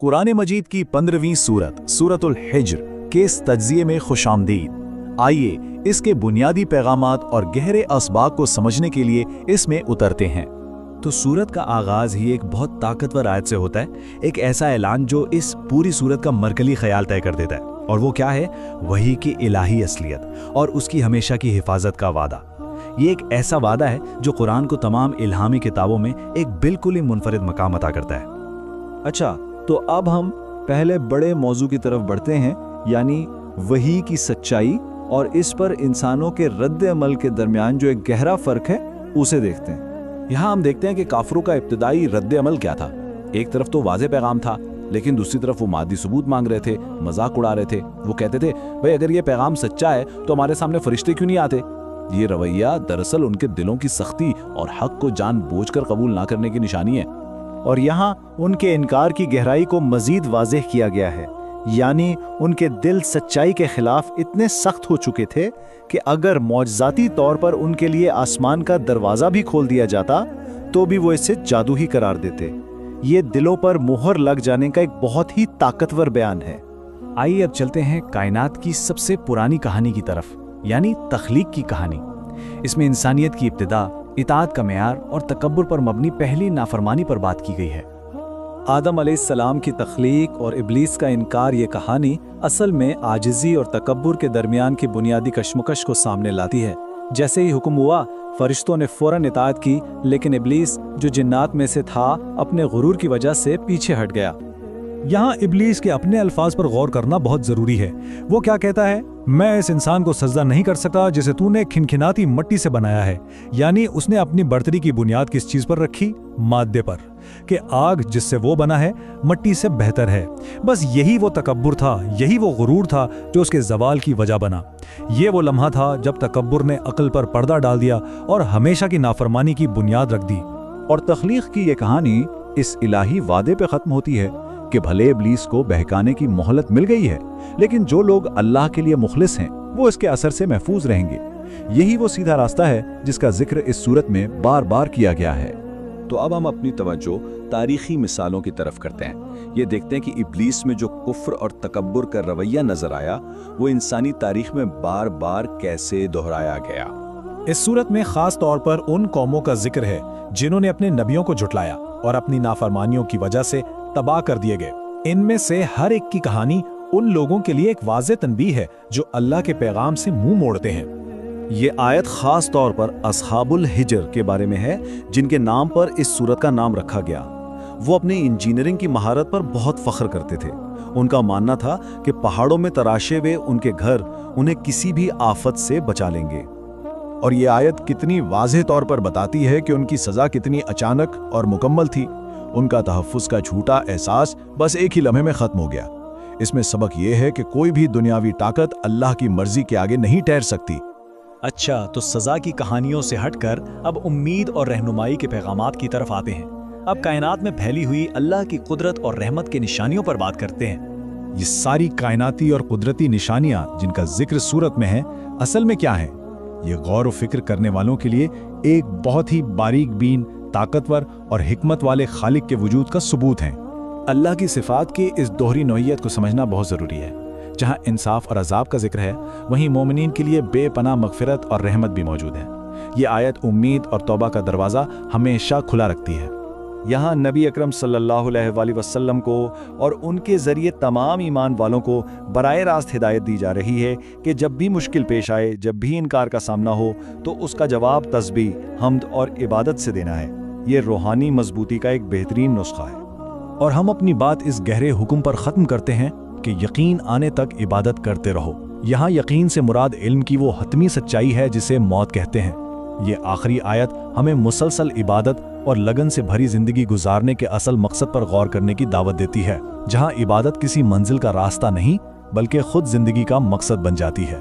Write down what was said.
कुरान मजीद की 15वीं सूरत सूरतुल हिज्र के इस तज्ज़िये में खुशामदीद। आइए इसके बुनियादी पैगामात और गहरे असबाब को समझने के लिए इसमें उतरते हैं। तो सूरत का आगाज़ ही एक बहुत ताकतवर आयत से होता है, एक ऐसा ऐलान जो इस पूरी सूरत का मरकज़ी ख्याल तय कर देता है। और वो क्या है? वही की इलाही असलियत और उसकी हमेशा की हिफाजत का वादा। ये एक ऐसा वादा है जो कुरान को तमाम इल्हामी किताबों में एक बिल्कुल ही मुनफरिद मकाम अता करता है। अच्छा, तो अब हम पहले बड़े मौजू की तरफ बढ़ते हैं, यानी वही की सच्चाई और इस पर इंसानों के रद्द अमल के दरमियान जो एक गहरा फर्क है उसे देखते हैं। यहाँ हम देखते हैं कि काफिरों का इब्तिदाई रद्द अमल क्या था। एक तरफ तो वाज़े पैगाम था, लेकिन दूसरी तरफ वो मादी सबूत मांग रहे थे, मजाक उड़ा रहे थे। वो कहते थे, भाई अगर ये पैगाम सच्चा है तो हमारे सामने फरिश्ते क्यों नहीं आते। ये रवैया दरअसल उनके दिलों की सख्ती और हक को जानबूझकर कबूल ना करने की निशानी है। और यहाँ उनके इनकार की गहराई को मजीद वाज़ेह किया गया है, यानी उनके दिल सच्चाई के खिलाफ इतने सख्त हो चुके थे कि अगर मौजज़ाती तौर पर उनके लिए आसमान का दरवाज़ा भी खोल दिया जाता तो भी वो इसे जादू ही करार देते। ये दिलों पर मुहर लग जाने का एक बहुत ही ताकतवर बयान है। आइए अब चलते हैं कायनात की सबसे पुरानी कहानी की तरफ, यानी तख्लीक की कहानी। इसमें इंसानियत की इब्तिदा, इताअत का मेयार और तकब्बुर पर मबनी पहली नाफरमानी पर बात की गई है। आदम अलैहिस्सलाम की तख्लीक और इब्लीस का इनकार, ये कहानी असल में आजिज़ी और तकब्बुर के दरमियान की बुनियादी कशमकश को सामने लाती है। जैसे ही हुक्म हुआ, फरिश्तों ने फौरन इताअत की, लेकिन इब्लीस जो जिन्नात में से था अपने गुरूर की वजह से पीछे हट गया। यहाँ इब्लीस के अपने अल्फाज पर गौर करना बहुत जरूरी है। वो क्या कहता है? मैं इस इंसान को सजदा नहीं कर सकता जिसे तूने खिनखिनाती मिट्टी से बनाया है। यानी उसने अपनी बर्तरी की बुनियाद किस चीज पर रखी? मादे पर, कि आग जिससे वो बना है मट्टी से बेहतर है। बस यही वो तकब्बुर था, यही वो गुरूर था जो उसके जवाल की वजह बना। ये वो लम्हा था जब तकब्बुर ने अक्ल पर पर्दा डाल दिया और हमेशा की नाफरमानी की बुनियाद रख दी। और तख्लीक की ये कहानी इस इलाही वादे पे खत्म होती है कि भले इब्लीस को बहकाने की मोहलत मिल गई है, लेकिन जो लोग अल्लाह के लिए मुखलिस हैं वो इसके असर से महफूज रहेंगे। यही वो सीधा रास्ता है जिसका जिक्र इस सूरत में बार बार किया गया है। तो अब हम अपनी तवज्जो तारीखी मिसालों की तरफ करते हैं। ये देखते हैं कि इब्लीस में जो कुफ्र और तकब्बुर का रवैया नजर आया, वो इंसानी तारीख में बार बार कैसे दोहराया गया। इस सूरत में खास तौर पर उन कौमों का जिक्र है जिन्होंने अपने नबियों को झुटलाया और अपनी नाफरमानियों की वजह से तबाह कर दिए गए। इनमें से हर एक की कहानी उन लोगों के लिए एक वाज़ेह तनबीह है जो अल्लाह के पैगाम से मुंह मोड़ते हैं। ये आयत खास तौर पर अस्हाबुल हिज्र के बारे में है, जिनके नाम पर इस सूरत का नाम रखा गया। वो अपनी इंजीनियरिंग की महारत पर बहुत फख्र करते थे। उनका मानना था कि पहाड़ों में तराशे हुए उनके घर उन्हें किसी भी आफत से बचा लेंगे। और ये आयत कितनी वाज़ेह तौर पर बताती है कि उनकी सज़ा कितनी अचानक और मुकम्मल थी। उनका तहफ़्फ़ुज़ का झूठा एहसास बस एक ही लम्हे में ख़त्म हो गया। इसमें सबक ये है कि कोई भी दुनियावी ताकत अल्लाह की मर्जी के आगे नहीं ठहर सकती। अच्छा, तो सज़ा की कहानियों से हटकर अब उम्मीद और रहनुमाई के पैगामात की तरफ आते हैं। अब कायनात में फैली हुई अल्लाह की कुदरत और रहमत की निशानियों पर बात करते हैं। ये सारी कायनाती और कुदरती निशानियाँ जिनका जिक्र सूरत में है, असल में क्या है? ये गौर व फिक्र करने वालों के लिए एक बहुत ही बारीक बीन, ताकतवर और हिकमत वाले खालिक के वजूद का सबूत हैं। अल्लाह की सिफात की इस दोहरी नौइयत को समझना बहुत ज़रूरी है। जहाँ इंसाफ और अजाब का जिक्र है, वहीं मोमिनीन के लिए बेपनाह मगफिरत और रहमत भी मौजूद है। ये आयत उम्मीद और तौबा का दरवाज़ा हमेशा खुला रखती है। यहाँ नबी अकरम सल्लल्लाहु अलैहि वसल्लम को और उनके ज़रिए तमाम ईमान वालों को बराए रास्त हिदायत दी जा रही है कि जब भी मुश्किल पेश आए, जब भी इनकार का सामना हो, तो उसका जवाब तस्बीह, हम्द और इबादत से देना है। ये रूहानी मजबूती का एक बेहतरीन नुस्खा है। और हम अपनी बात इस गहरे हुक्म पर ख़त्म करते हैं कि यकीन आने तक इबादत करते रहो। यहाँ यकीन से मुराद इल्म की वो हतमी सच्चाई है जिसे मौत कहते हैं। ये आखिरी आयत हमें मुसलसल इबादत और लगन से भरी जिंदगी गुजारने के असल मकसद पर गौर करने की दावत देती है, जहाँ इबादत किसी मंजिल का रास्ता नहीं बल्कि खुद जिंदगी का मकसद बन जाती है।